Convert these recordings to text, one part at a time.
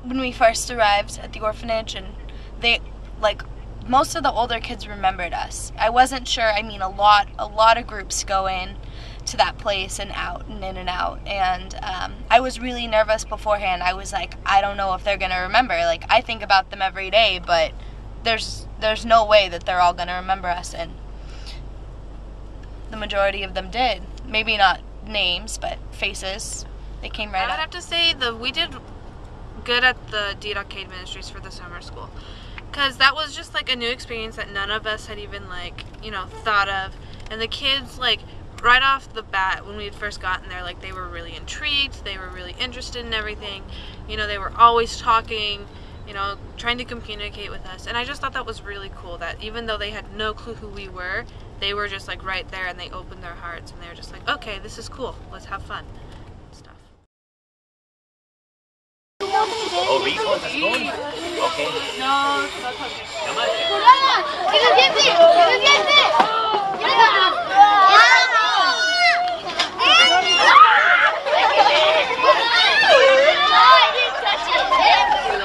when we first arrived at the orphanage, and they, like, most of the older kids remembered us. I wasn't sure. I mean, a lot of groups go in to that place and out and in and out, and I was really nervous beforehand. I was like, I don't know if they're gonna remember. Like, I think about them every day, but there's no way that they're all gonna remember us, and the majority of them did. Maybe not names, but faces. They came right up. I would have to say we did good at the DDK Ministries for the summer school, because that was just like a new experience that none of us had even, like, you know, thought of. And the kids, like, right off the bat when we had first gotten there, like, they were really intrigued, they were really interested in everything, you know, they were always talking, you know, trying to communicate with us. And I just thought that was really cool, that even though they had no clue who we were, they were just like right there, and they opened their hearts, and they were just like, okay, this is cool, let's have fun and stuff. Oh, Rico, ¿estás con? Okay. No,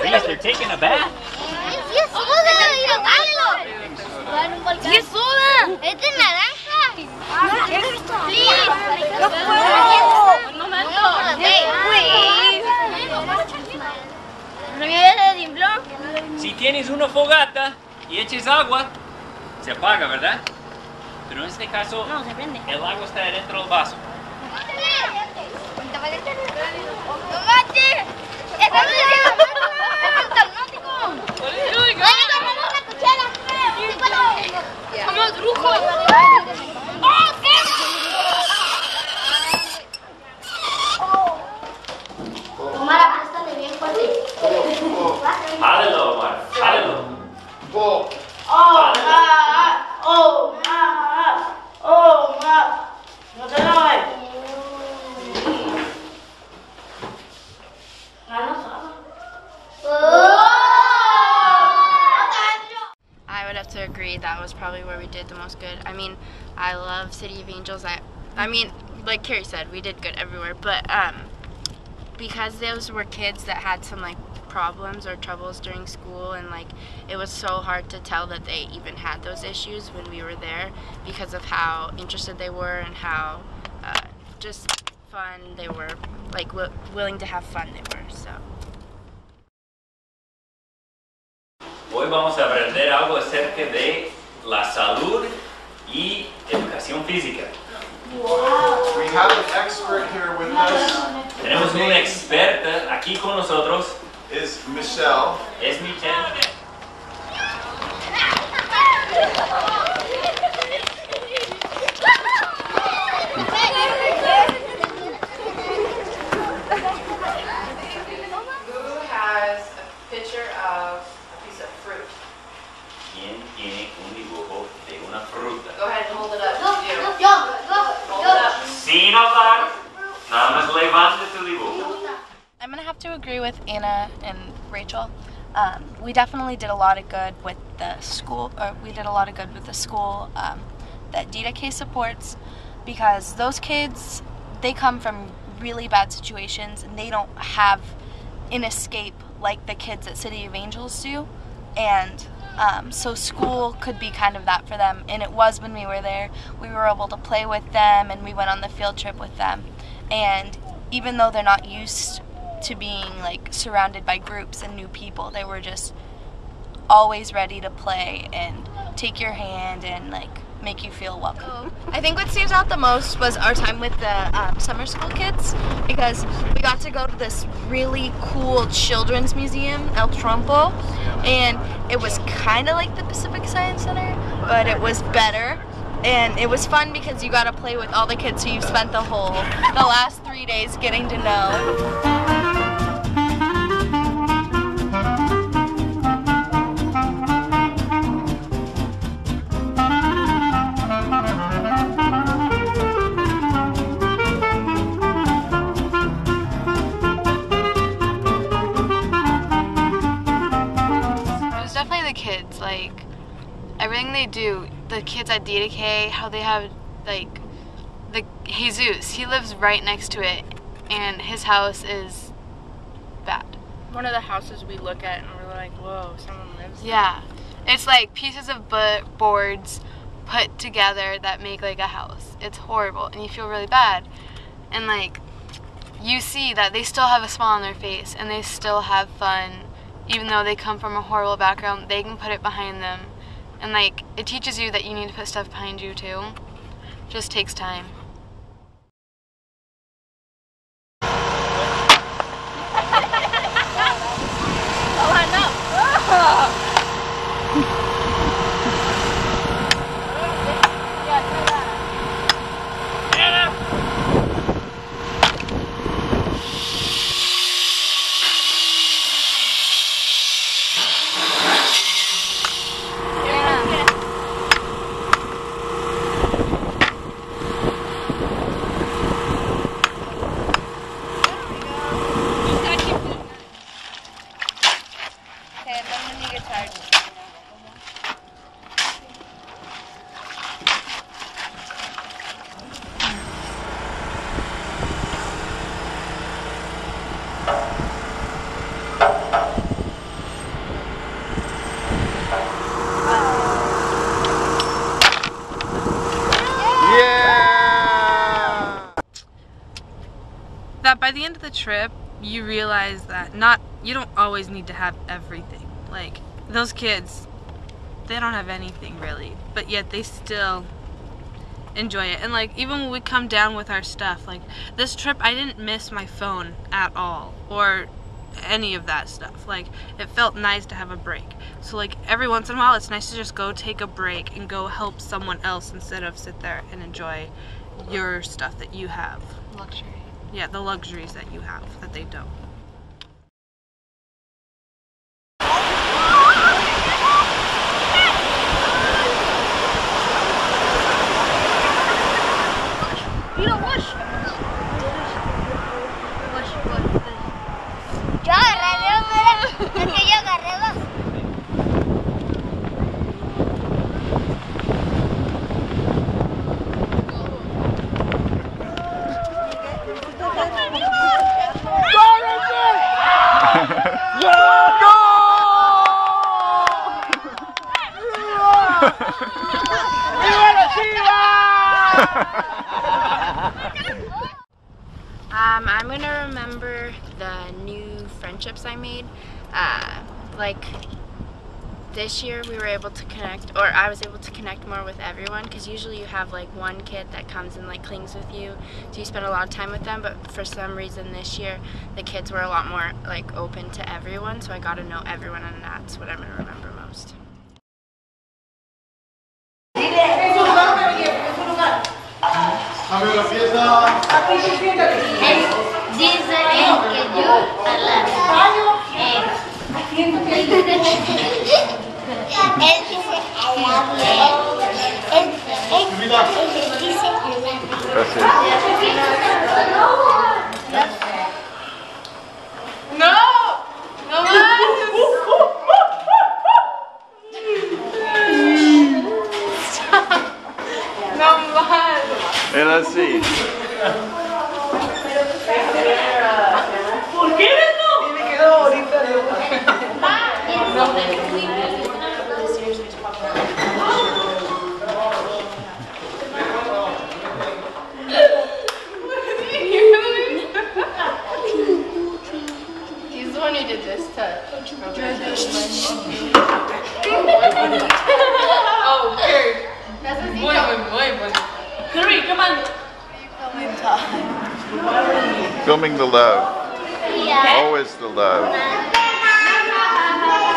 Please, they're taking a bath. ¡Qué soda! ¡Es de naranja! ¡Please! ¡Un momento! ¿No viene de dimblón? Si tienes una fogata y eches agua, se apaga, ¿verdad? Pero en este caso, No, se prende. el agua está dentro del vaso. ¡Tomate! ¡Estamos haciendo automático! ¡Una cuchara! ¡Somos brujos! ¡Oh, qué! Omar, aplástale bien fuerte. Jálelo, Omar, jálelo. ¡Oh, ma! ¡Oh, ma! ¡Oh, ma! ¡No te enojes! I would have to agree that was probably where we did the most good. I mean, I love City of Angels. I mean, like Carrie said, we did good everywhere, but because those were kids that had some, like, problems or troubles during school, and, like, it was so hard to tell that they even had those issues when we were there, because of how interested they were and how just fun they were, like, willing to have fun they were, so. Hoy vamos a aprender algo acerca de la salud y educación física. Wow. We have an expert here with us. Tenemos una experta aquí con nosotros. Is Michelle. Es Michelle. Who has a picture of a piece of fruit? ¿Quién tiene un dibujo de una fruta? Go ahead and hold it up. Hold it up. Sin hablar, nada más levante tu dibujo. I'm going to have to agree with Anna and Rachel. We definitely did a lot of good with the school, that DDK supports, because those kids, they come from really bad situations, and they don't have an escape like the kids at City of Angels do, and so school could be kind of that for them, and it was when we were there. We were able to play with them, and we went on the field trip with them, and even though they're not used to being, like, surrounded by groups and new people, they were just always ready to play and take your hand and, like, make you feel welcome. I think what stands out the most was our time with the summer school kids, because we got to go to this really cool children's museum, El Trompo, and it was kind of like the Pacific Science Center, but it was better. And it was fun because you got to play with all the kids who you've spent the last 3 days getting to know. Kids, like, everything they do, the kids at DDK, how they have, like, the Jesus, he lives right next to it, and his house is bad. one of the houses we look at and we're like, whoa, someone lives there. Yeah. It's like pieces of boards put together that make like a house. It's horrible and you feel really bad. And like you see that they still have a smile on their face and they still have fun. Even though they come from a horrible background, they can put it behind them. And like it teaches you that you need to put stuff behind you too. Just takes time. That by the end of the trip, you realize that you don't always need to have everything. Like, those kids, they don't have anything really, but yet they still enjoy it. And like, even when we come down with our stuff, like this trip, I didn't miss my phone at all, or any of that stuff. Like, it felt nice to have a break. So like, every once in a while, it's nice to just go take a break and go help someone else instead of sit there and enjoy your stuff that you have. Luxury. Yeah, the luxuries that you have that they don't. Yo agarré dos, mira. Es que yo agarré dos. I'm gonna remember the new friendships I made. Like this year we were able to connect, or I was able to connect more with everyone, because usually you have like one kid that comes and like clings with you, so you spend a lot of time with them, but for some reason this year the kids were a lot more like open to everyone, so I got to know everyone, and that's what I'm gonna remember most. Dice que yo a la Hey, let's see. ¿Por qué no? Y me quedó ahorita He's the one who did this touch. Oh, weird. Muy bueno. Hurry, come on. Filming the love. Always the love.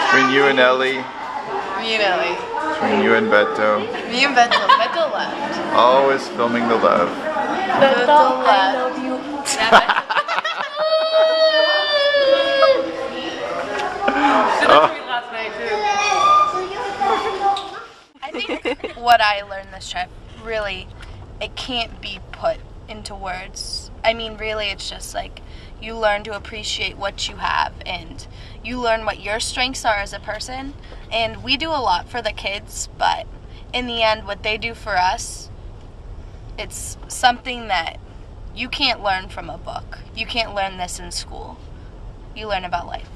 Between you and Ellie. Me and Ellie. Between you and Beto. Me and Beto. Beto left. Always filming the love. Beto left. I love you. Last night too. I think what I learned this trip, really, it can't be put into words. I mean, really, it's just like you learn to appreciate what you have, and you learn what your strengths are as a person. And we do a lot for the kids, but in the end, what they do for us, it's something that you can't learn from a book. You can't learn this in school. You learn about life.